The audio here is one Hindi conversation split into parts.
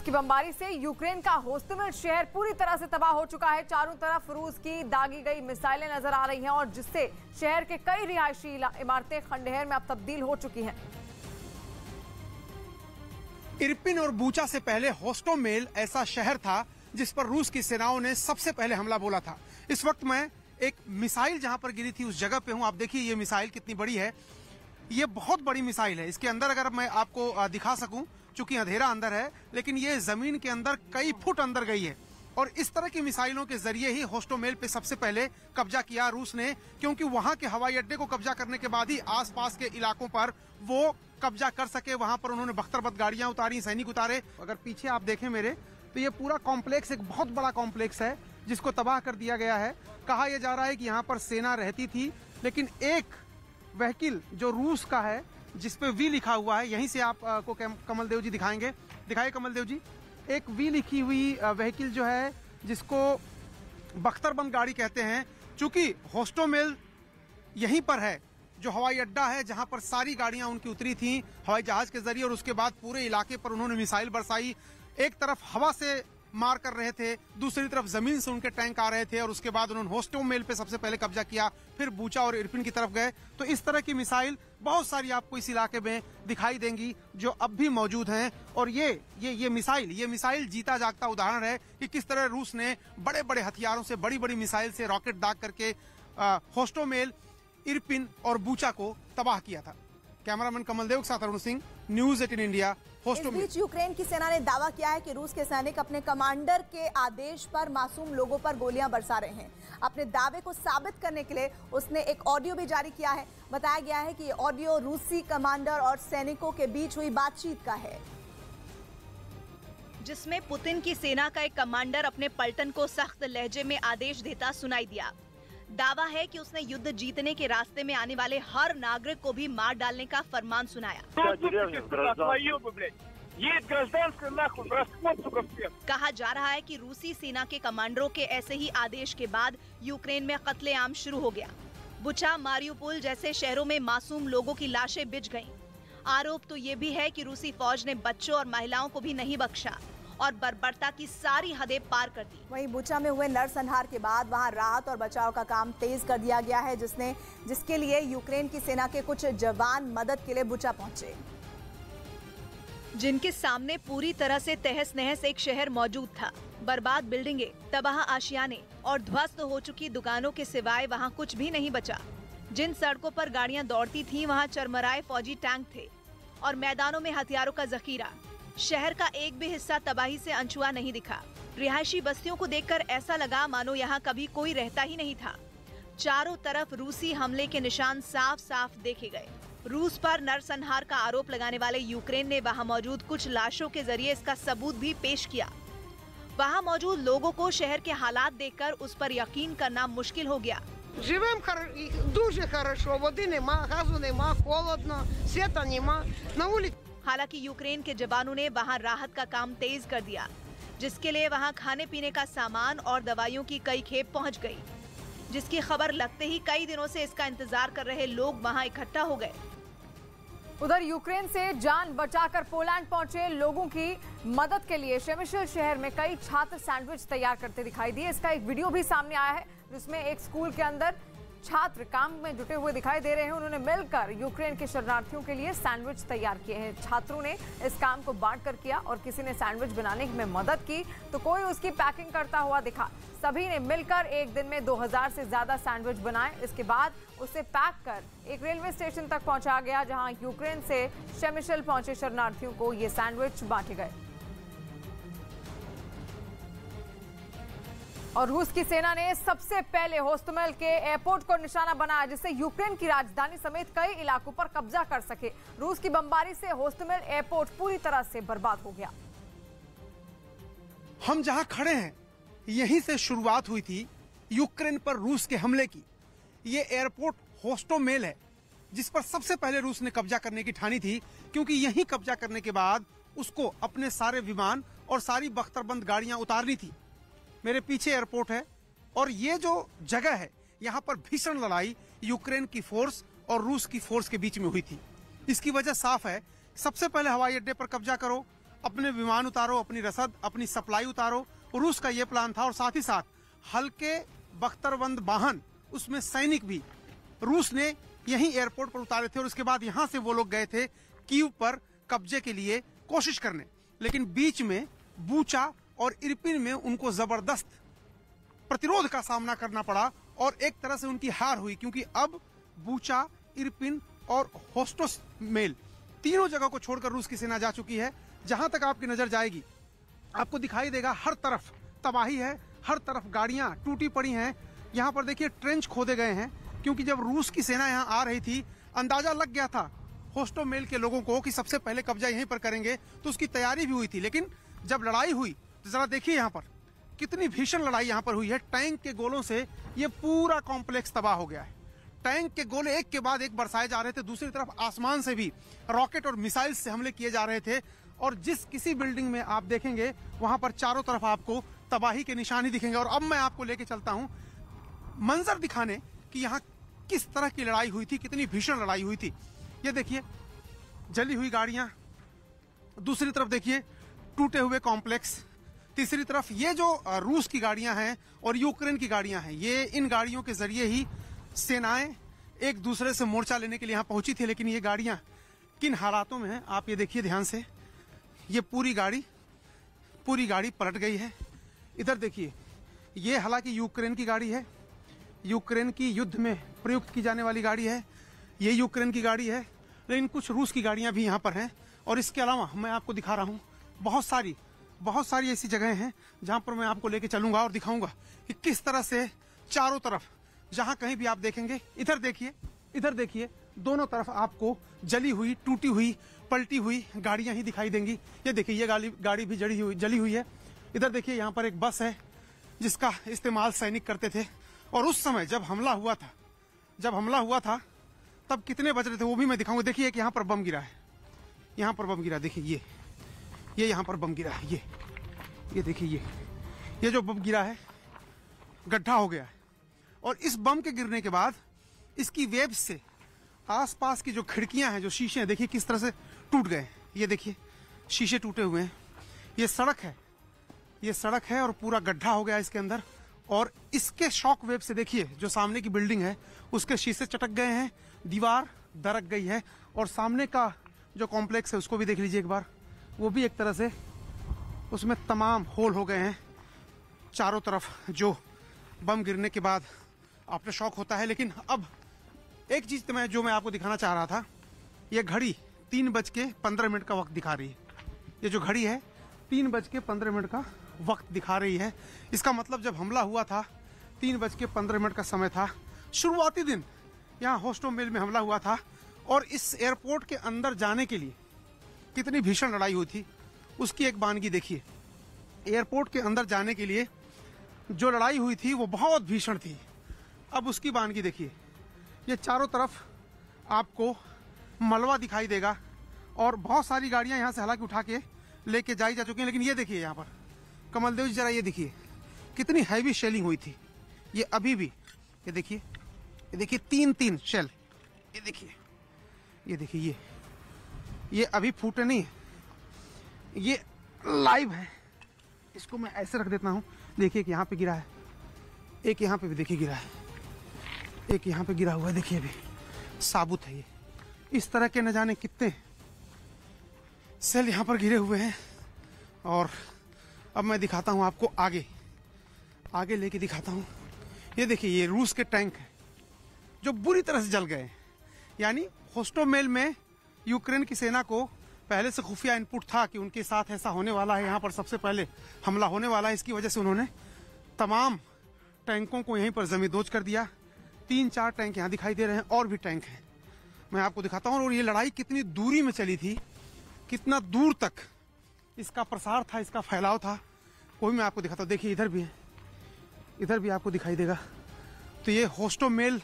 की बमबारी से यूक्रेन का होस्टमिल शहर पूरी तरह से तबाह हो चुका है। चारों तरफ रूस की दागी गई मिसाइलें नजर आ रही हैं और जिससे शहर के कई रिहायशी इमारतें खंडहर में अब तब्दील हो चुकी हैं। इरपिन और बूचा से पहले होस्टोमेल ऐसा शहर था जिस पर रूस की सेनाओं ने सबसे पहले हमला बोला था। इस वक्त मैं एक मिसाइल जहां पर गिरी थी उस जगह पे हूं। आप देखिए ये मिसाइल कितनी बड़ी है। ये बहुत बड़ी मिसाइल है। इसके अंदर अगर मैं आपको दिखा सकूं, चूंकि अंधेरा अंदर है, लेकिन ये जमीन के अंदर कई फुट अंदर गई है। और इस तरह की मिसाइलों के जरिए ही होस्टोमेल पे सबसे पहले कब्जा किया रूस ने, क्योंकि वहां के हवाई अड्डे को कब्जा करने के बाद ही आसपास के इलाकों पर वो कब्जा कर सके। वहां पर उन्होंने बख्तरबख्त गाड़ियां उतारी, सैनिक उतारे। अगर पीछे आप देखें मेरे, तो ये पूरा कॉम्प्लेक्स एक बहुत बड़ा कॉम्प्लेक्स है जिसको तबाह कर दिया गया है। कहा यह जा रहा है कि यहाँ पर सेना रहती थी, लेकिन एक व्हीकल जो रूस का है जिसपे वी लिखा हुआ है, यहीं से आपको कमल देव जी दिखाएंगे। दिखाइए कमल देव जी। एक वी लिखी हुई व्हीकल जो है जिसको बख्तरबंद गाड़ी कहते हैं, चूंकि होस्टोमेल यहीं पर है जो हवाई अड्डा है जहां पर सारी गाड़ियां उनकी उतरी थी हवाई जहाज के जरिए, और उसके बाद पूरे इलाके पर उन्होंने मिसाइल बरसाई। एक तरफ हवा से मार कर रहे थे, दूसरी तरफ जमीन से उनके टैंक आ रहे थे, और उसके बाद उन्होंने होस्टोमेल पे सबसे पहले कब्जा किया, फिर बूचा और इरपिन की तरफ गए। तो इस तरह की मिसाइल बहुत सारी आपको इस इलाके में दिखाई देंगी जो अब भी मौजूद हैं। और ये मिसाइल जीता जागता उदाहरण है कि किस तरह रूस ने बड़े बड़े हथियारों से, बड़ी बड़ी मिसाइल से रॉकेट दाग करके होस्टोमेल, इरपिन और बूचा को तबाह किया था। कैमरामैन कमल देव के साथ अरुण सिंह, न्यूज़ 18 इंडिया। इस बीच यूक्रेन की सेना ने दावा किया है कि रूस के सैनिक अपने कमांडर के आदेश पर मासूम लोगों पर गोलियां बरसा रहे हैं। अपने दावे को साबित करने के लिए उसने एक ऑडियो भी जारी किया है। बताया गया है कि ये ऑडियो रूसी कमांडर और सैनिकों के बीच हुई बातचीत का है, जिसमें पुतिन की सेना का एक कमांडर अपने पलटन को सख्त लहजे में आदेश देता सुनाई दिया। दावा है कि उसने युद्ध जीतने के रास्ते में आने वाले हर नागरिक को भी मार डालने का फरमान सुनाया। कहा जा रहा है कि रूसी सेना के कमांडरों के ऐसे ही आदेश के बाद यूक्रेन में कत्लेआम शुरू हो गया। बुचा, मारियुपोल जैसे शहरों में मासूम लोगों की लाशें बिछ गईं। आरोप तो ये भी है कि रूसी फौज ने बच्चों और महिलाओं को भी नहीं बख्शा और बर्बरता की सारी हदें पार कर दी। वहीं बुचा में हुए नरसंहार के बाद वहां राहत और बचाव का काम तेज कर दिया गया है, जिसके लिए यूक्रेन की सेना के कुछ जवान मदद के लिए बुचा पहुंचे, जिनके सामने पूरी तरह से तहस नहस एक शहर मौजूद था। बर्बाद बिल्डिंगें, तबाह आशियाने और ध्वस्त हो चुकी दुकानों के सिवाय वहां कुछ भी नहीं बचा। जिन सड़कों पर गाड़ियां दौड़ती थीं, वहां चरमराए फौजी टैंक थे और मैदानों में हथियारों का जखीरा। शहर का एक भी हिस्सा तबाही से अनछुआ नहीं दिखा। रिहायशी बस्तियों को देखकर ऐसा लगा मानो यहाँ कभी कोई रहता ही नहीं था। चारों तरफ रूसी हमले के निशान साफ साफ देखे गए। रूस पर नरसंहार का आरोप लगाने वाले यूक्रेन ने वहाँ मौजूद कुछ लाशों के जरिए इसका सबूत भी पेश किया। वहाँ मौजूद लोगों को शहर के हालात देखकर उस पर यकीन करना मुश्किल हो गया। Живем дуже хорошо, води нема, газу нема, холодно, света нема, на улице. हालांकि यूक्रेन के जवानों ने वहां राहत का काम तेज कर दिया, जिसके लिए वहां खाने पीने का सामान और दवाइयों की कई खेप पहुंच गई, जिसकी खबर लगते ही कई दिनों से इसका इंतजार कर रहे लोग वहां इकट्ठा हो गए। उधर यूक्रेन से जान बचाकर पोलैंड पहुंचे लोगों की मदद के लिए शेमिशल शहर में कई छात्र सैंडविच तैयार करते दिखाई दिए। इसका एक वीडियो भी सामने आया है जिसमें एक स्कूल के अंदर छात्र काम में जुटे हुए दिखाई दे रहे हैं। उन्होंने मिलकर यूक्रेन के शरणार्थियों के लिए सैंडविच तैयार किए हैं। छात्रों ने इस काम को बांटकर किया और किसी ने सैंडविच बनाने में मदद की तो कोई उसकी पैकिंग करता हुआ दिखा। सभी ने मिलकर एक दिन में 2000 से ज्यादा सैंडविच बनाए। इसके बाद उसे पैक कर एक रेलवे स्टेशन तक पहुंचाया गया, जहां यूक्रेन से शेमिशल पहुंचे शरणार्थियों को ये सैंडविच बांटे गए। और रूस की सेना ने सबसे पहले होस्टोमेल के एयरपोर्ट को निशाना बनाया, जिससे यूक्रेन की राजधानी समेत कई इलाकों पर कब्जा कर सके। रूस की बमबारी से होस्टोमेल एयरपोर्ट पूरी तरह से बर्बाद हो गया। हम जहां खड़े हैं यहीं से शुरुआत हुई थी यूक्रेन पर रूस के हमले की। ये एयरपोर्ट होस्टोमेल है जिस पर सबसे पहले रूस ने कब्जा करने की ठानी थी, क्योंकि यहीं कब्जा करने के बाद उसको अपने सारे विमान और सारी बख्तरबंद गाड़ियां उतारनी थी। मेरे पीछे एयरपोर्ट है और ये जो जगह है यहाँ पर भीषण लड़ाई यूक्रेन की फोर्स और रूस की फोर्स के बीच में हुई थी। इसकी वजह साफ है, सबसे पहले हवाई अड्डे पर कब्जा करो, अपने विमान उतारो, अपनी रसद, अपनी सप्लाई उतारो। रूस का ये प्लान था और साथ ही साथ हल्के बख्तरबंद वाहन, उसमें सैनिक भी रूस ने यहीं एयरपोर्ट पर उतारे थे और उसके बाद यहां से वो लोग गए थे कीव पर कब्जे के लिए कोशिश करने। लेकिन बीच में बूचा और इरपिन में उनको जबरदस्त प्रतिरोध का सामना करना पड़ा और एक तरह से उनकी हार हुई, क्योंकि अब बूचा, इरपिन और होस्टोमेल तीनों जगह को छोड़कर रूस की सेना जा चुकी है। जहां तक आपकी नजर जाएगी आपको दिखाई देगा हर तरफ तबाही है, हर तरफ गाड़ियां टूटी पड़ी हैं। यहाँ पर देखिए ट्रेंच खोदे गए हैं, क्योंकि जब रूस की सेना यहाँ आ रही थी अंदाजा लग गया था होस्टोमेल के लोगों को कि सबसे पहले कब्जा यहीं पर करेंगे, तो उसकी तैयारी भी हुई थी। लेकिन जब लड़ाई हुई तो जरा देखिए यहाँ पर कितनी भीषण लड़ाई यहाँ पर हुई है। टैंक के गोलों से ये पूरा कॉम्प्लेक्स तबाह हो गया है। टैंक के गोले एक के बाद एक बरसाए जा रहे थे, दूसरी तरफ आसमान से भी रॉकेट और मिसाइल से हमले किए जा रहे थे और जिस किसी बिल्डिंग में आप देखेंगे वहां पर चारों तरफ आपको तबाही के निशान ही दिखेंगे। और अब मैं आपको लेके चलता हूं मंजर दिखाने कि यहाँ किस तरह की लड़ाई हुई थी, कितनी भीषण लड़ाई हुई थी। ये देखिए जली हुई गाड़ियां, दूसरी तरफ देखिए टूटे हुए कॉम्प्लेक्स, तीसरी तरफ ये जो रूस की गाड़ियां हैं और यूक्रेन की गाड़ियां हैं, ये इन गाड़ियों के जरिए ही सेनाएं एक दूसरे से मोर्चा लेने के लिए यहाँ पहुंची थी। लेकिन ये गाड़ियां किन हालातों में हैं आप ये देखिए ध्यान से। ये पूरी गाड़ी पलट गई है। इधर देखिए, ये हालांकि यूक्रेन की गाड़ी है, यूक्रेन की युद्ध में प्रयुक्त की जाने वाली गाड़ी है, ये यूक्रेन की गाड़ी है, लेकिन कुछ रूस की गाड़ियां भी यहाँ पर हैं। और इसके अलावा मैं आपको दिखा रहा हूँ बहुत सारी ऐसी जगह हैं जहाँ पर मैं आपको लेके चलूंगा और दिखाऊंगा कि किस तरह से चारों तरफ जहाँ कहीं भी आप देखेंगे, इधर देखिए दोनों तरफ आपको जली हुई, टूटी हुई, पलटी हुई गाड़ियां ही दिखाई देंगी। ये देखिए ये गाड़ी भी जली हुई है। इधर देखिए यहाँ पर एक बस है जिसका इस्तेमाल सैनिक करते थे। और उस समय जब हमला हुआ था तब कितने बज रहे थे वो भी मैं दिखाऊंगा। देखिए कि यहाँ पर बम गिरा है, यहाँ पर बम गिरा, देखिए ये यहाँ पर बम गिरा है, ये देखिए ये जो बम गिरा है गड्ढा हो गया है। और इस बम के गिरने के बाद इसकी वेव्स से आसपास की जो खिड़कियां हैं, जो शीशे हैं, देखिए किस तरह से टूट गए। ये देखिए शीशे टूटे हुए हैं। ये सड़क है और पूरा गड्ढा हो गया इसके अंदर। और इसके शॉक वेव से देखिए जो सामने की बिल्डिंग है उसके शीशे चटक गए हैं, दीवार दरक गई है। और सामने का जो कॉम्प्लेक्स है उसको भी देख लीजिए एक बार, वो भी एक तरह से उसमें तमाम होल हो गए हैं चारों तरफ। जो बम गिरने के बाद आफ्टर शॉक होता है। लेकिन अब एक चीज जो मैं आपको दिखाना चाह रहा था, ये घड़ी 3:15 का वक्त दिखा रही है। ये जो घड़ी है 3:15 का वक्त दिखा रही है। इसका मतलब जब हमला हुआ था 3:15 का समय था। शुरुआती दिन यहाँ होस्टोमेल में हमला हुआ था और इस एयरपोर्ट के अंदर जाने के लिए कितनी भीषण लड़ाई हुई थी उसकी एक वानगी देखिए। एयरपोर्ट के अंदर जाने के लिए जो लड़ाई हुई थी वो बहुत भीषण थी। अब उसकी वानगी देखिए। ये चारों तरफ आपको मलबा दिखाई देगा और बहुत सारी गाड़ियां यहाँ से हालांकि उठा के लेके जाई जा चुकी हैं। लेकिन ये देखिए यहाँ पर कमलदेव जी, जरा ये देखिए कितनी हैवी शेलिंग हुई थी। ये अभी भी ये देखिए 3 शेल, ये देखिए ये अभी फूटे नहीं है, ये लाइव है। इसको मैं ऐसे रख देता हूँ। देखिए कि यहाँ पे गिरा है, एक यहाँ पे भी देखिए गिरा है, एक यहाँ पे गिरा हुआ है, देखिए अभी साबुत है। ये इस तरह के न जाने कितने सेल यहाँ पर गिरे हुए हैं। और अब मैं दिखाता हूँ आपको आगे लेके दिखाता हूँ। ये देखिए ये रूस के टैंक है जो बुरी तरह से जल गए। यानी होस्टोमेल में यूक्रेन की सेना को पहले से खुफिया इनपुट था कि उनके साथ ऐसा होने वाला है, यहाँ पर सबसे पहले हमला होने वाला है। इसकी वजह से उन्होंने तमाम टैंकों को यहीं पर जमींदोज कर दिया। 3-4 टैंक यहाँ दिखाई दे रहे हैं और भी टैंक हैं, मैं आपको दिखाता हूँ। और ये लड़ाई कितनी दूरी में चली थी, कितना दूर तक इसका प्रसार था, इसका फैलाव था, वो भी मैं आपको दिखाता हूँ। देखिए इधर भी है, इधर भी आपको दिखाई देगा। तो ये होस्टोमेल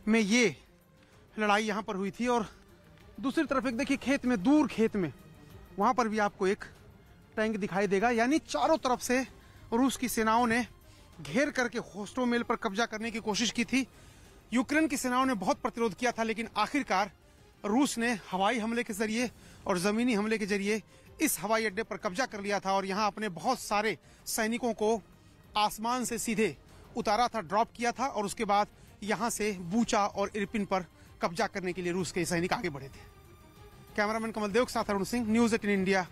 में ये लड़ाई यहाँ पर हुई थी। और दूसरी तरफ एक देखिए खेत में, दूर खेत में, वहाँ पर भी आपको एक टैंक दिखाई देगा। यानी चारों तरफ से रूस की सेनाओं ने घेर करके होस्टोमेल पर कब्जा करने की कोशिश की थी। यूक्रेन की सेनाओं ने बहुत प्रतिरोध किया था, लेकिन आखिरकार रूस ने हवाई हमले के जरिए और जमीनी हमले के जरिए इस हवाई अड्डे पर कब्जा कर लिया था और यहाँ अपने बहुत सारे सैनिकों को आसमान से सीधे उतारा था, ड्रॉप किया था और उसके बाद यहाँ से बूचा और इरपिन पर कब्जा करने के लिए रूस के सैनिक आगे बढ़े थे। कैमरामैन कमल देव के साथ अरुण सिंह, न्यूज़ 18 इंडिया,